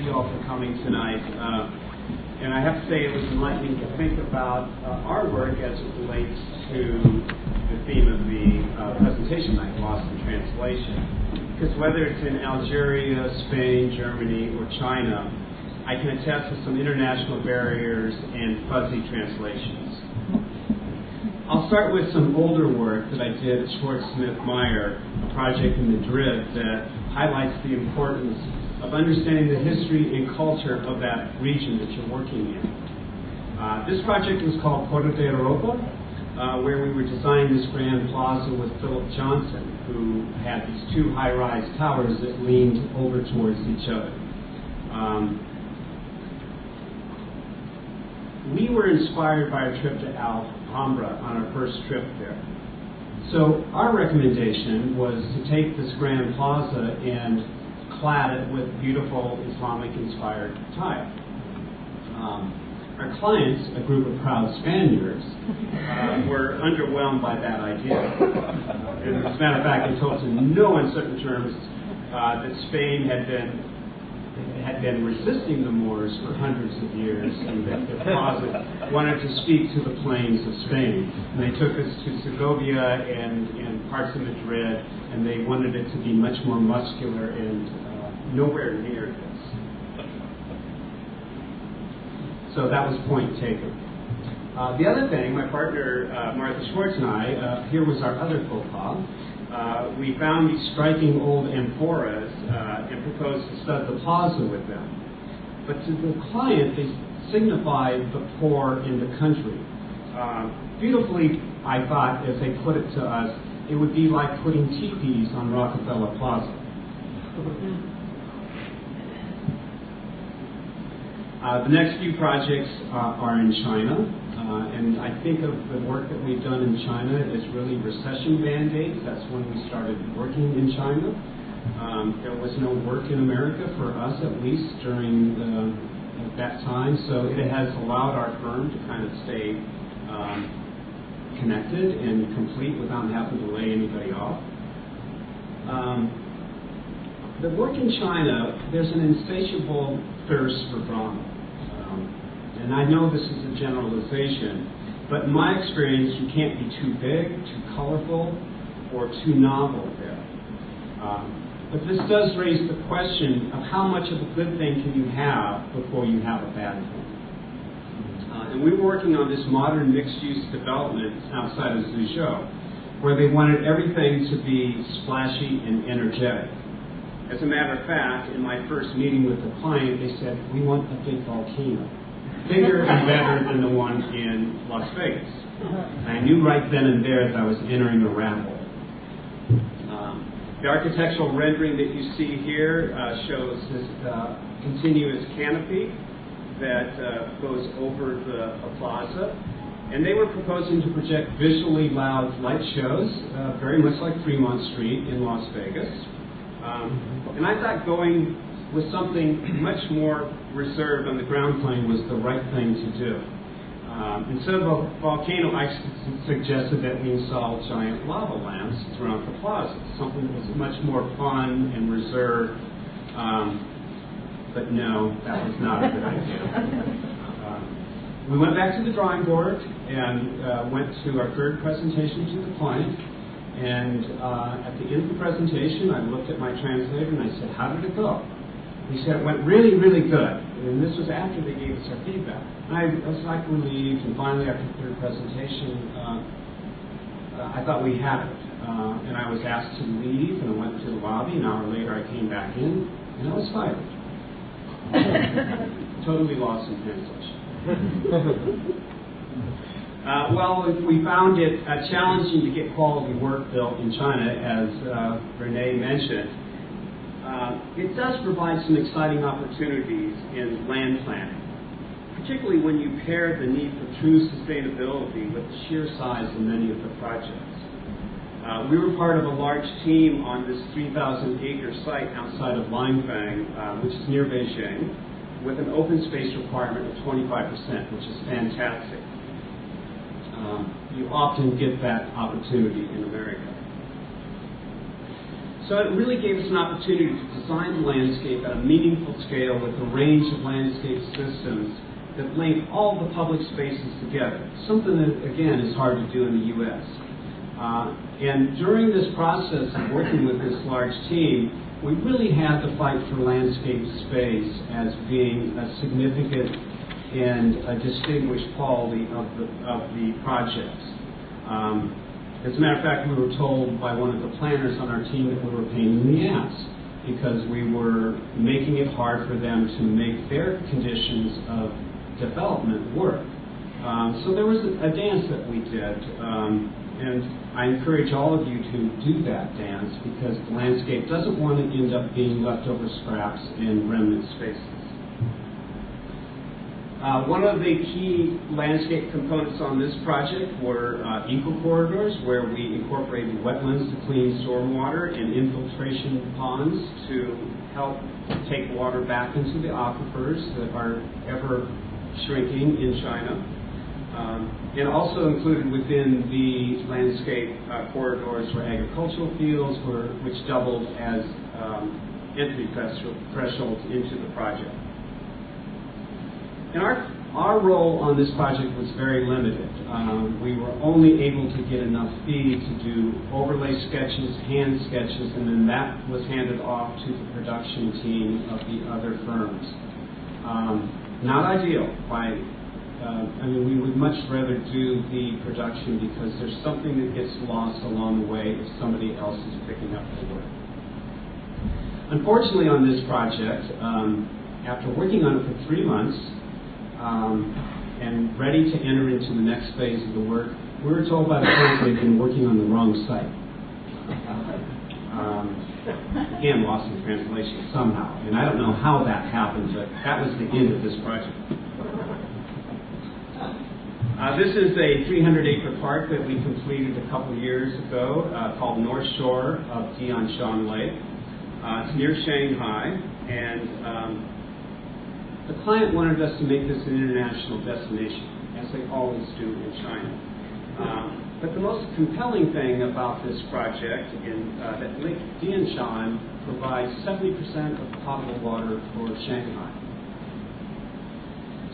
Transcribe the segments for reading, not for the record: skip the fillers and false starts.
you all for coming tonight. And I have to say it was enlightening to think about our work as it relates to the theme of the presentation night, Lost in Translation. Because whether it's in Algeria, Spain, Germany, or China, I can attest to some international barriers and fuzzy translations. I'll start with some older work that I did at Schwartz-Smith-Meyer, a project in Madrid that highlights the importance of understanding the history and culture of that region that you're working in. This project was called Puerto de Europa, where we were designing this grand plaza with Philip Johnson, who had these two high-rise towers that leaned over towards each other. We were inspired by our trip to Alhambra on our first trip there. So our recommendation was to take this grand plaza and clad it with beautiful Islamic-inspired tile. Our clients, a group of proud Spaniards, were underwhelmed by that idea. And as a matter of fact, they told us in no uncertain terms that Spain had been resisting the Moors for hundreds of years, and that the plaza wanted to speak to the plains of Spain. And they took us to Segovia and parts of Madrid, and they wanted it to be much more muscular and nowhere near this. So that was point taken. The other thing, my partner Martha Schwartz and I, here was our other faux pas. We found these striking old amphoras and proposed to stud the plaza with them. But to the client, they signified the poor in the country. Beautifully, I thought, as they put it to us, it would be like putting teepees on Rockefeller Plaza. The next few projects are in China, and I think of the work that we've done in China as really recession band-aids. That's when we started working in China. There was no work in America, for us at least, during that time, so it has allowed our firm to kind of stay connected and complete without having to lay anybody off. The work in China, there's an insatiable thirst for drama. And I know this is a generalization, but in my experience, you can't be too big, too colorful, or too novel there. But this does raise the question of how much of a good thing can you have before you have a bad thing. And we were working on this modern mixed-use development outside of Suzhou, where they wanted everything to be splashy and energetic. As a matter of fact, in my first meeting with the client, they said, we want a big volcano, bigger and better than the one in Las Vegas. And I knew right then and there that I was entering a rabbit hole. The architectural rendering that you see here shows this continuous canopy that goes over the plaza. And they were proposing to project visually loud light shows, very much like Fremont Street in Las Vegas. And I thought going with something much more reserved on the ground plane was the right thing to do. Instead of a volcano, I suggested that we install giant lava lamps throughout the plaza, something that was much more fun and reserved. But no, that was not a good idea. We went back to the drawing board and went to our third presentation to the client. And at the end of the presentation, I looked at my translator and I said, how did it go? He said, it went really, really good. And this was after they gave us our feedback. And I was like relieved, and finally after the third presentation, I thought we had it. And I was asked to leave, and I went to the lobby. An hour later, I came back in, and I was fired. Totally lost in translation. Well, we found it challenging to get quality work built in China, as Renee mentioned. It does provide some exciting opportunities in land planning, particularly when you pair the need for true sustainability with the sheer size of many of the projects. We were part of a large team on this 3,000-acre site outside of Langfang, which is near Beijing, with an open space requirement of 25%, which is fantastic. You often get that opportunity in America. So it really gave us an opportunity to design the landscape at a meaningful scale with a range of landscape systems that link all the public spaces together, something that, again, is hard to do in the U.S. And during this process of working with this large team, we really had to fight for landscape space as being a significant and a distinguished quality of the projects. As a matter of fact, we were told by one of the planners on our team that we were a pain in the ass because we were making it hard for them to make their conditions of development work. So there was a dance that we did, and I encourage all of you to do that dance because the landscape doesn't want to end up being leftover scraps and remnant spaces. One of the key landscape components on this project were eco-corridors, where we incorporated wetlands to clean stormwater and infiltration ponds to help take water back into the aquifers that are ever shrinking in China. And also included within the landscape corridors were agricultural fields, which doubled as entry thresholds into the project. And our role on this project was very limited. We were only able to get enough feed to do overlay sketches, hand sketches, and then that was handed off to the production team of the other firms. Not ideal. I mean, we would much rather do the production because there's something that gets lost along the way if somebody else is picking up the work. Unfortunately, on this project, after working on it for 3 months, and ready to enter into the next phase of the work, we were told by the client they'd been working on the wrong site. Again, lost in translation somehow, and I don't know how that happened, but that was the end of this project. This is a 300-acre park that we completed a couple years ago called North Shore of Tianshan Lake. It's near Shanghai, and the client wanted us to make this an international destination, as they always do in China. But the most compelling thing about this project is that Lake Tianshan provides 70% of the potable water for Shanghai.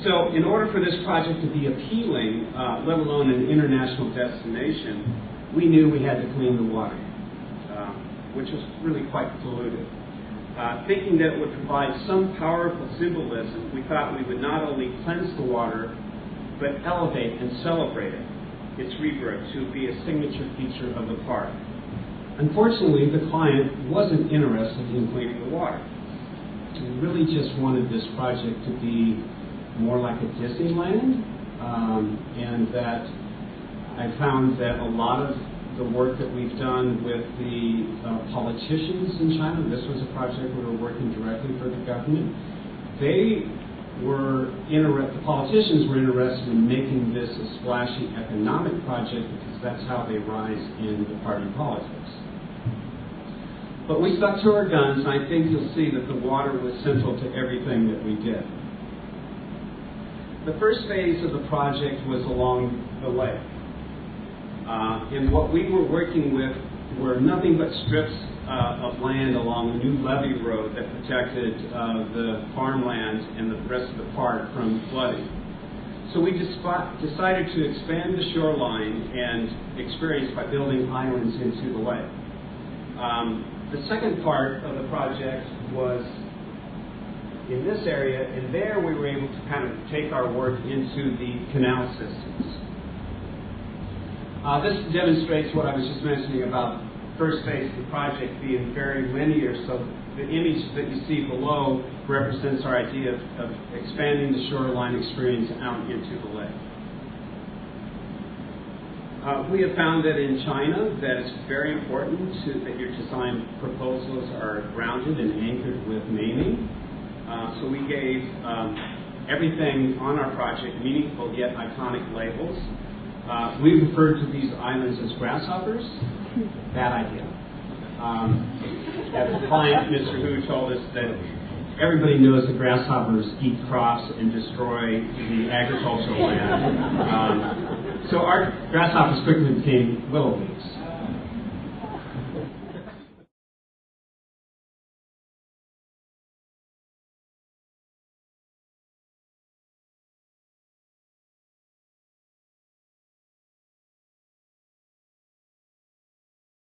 So in order for this project to be appealing, let alone an international destination, we knew we had to clean the water, which was really quite polluted. Thinking that it would provide some powerful symbolism, we thought we would not only cleanse the water, but elevate and celebrate it, its rebirth, to be a signature feature of the park. Unfortunately, the client wasn't interested in cleaning the water. We really just wanted this project to be more like a Disneyland, and that I found that a lot of the work that we've done with the politicians in China, this was a project we were working directly for the government, the politicians were interested in making this a splashy economic project because that's how they rise in the party politics. But we stuck to our guns, and I think you'll see that the water was central to everything that we did. The first phase of the project was along the lake. And what we were working with were nothing but strips of land along a new levee road that protected the farmland and the rest of the park from flooding. So we decided to expand the shoreline and experience by building islands into the lake. The second part of the project was in this area, and there we were able to kind of take our work into the canal systems. This demonstrates what I was just mentioning about the first phase of the project being very linear, so the image that you see below represents our idea of expanding the shoreline experience out into the lake. We have found that in China that it's very important that your design proposals are grounded and anchored with naming. So we gave everything on our project meaningful yet iconic labels. We referred to these islands as grasshoppers. Bad idea. As the client, Mr. Hu, told us that everybody knows that grasshoppers eat crops and destroy the agricultural land. So our grasshoppers quickly became willow leaves.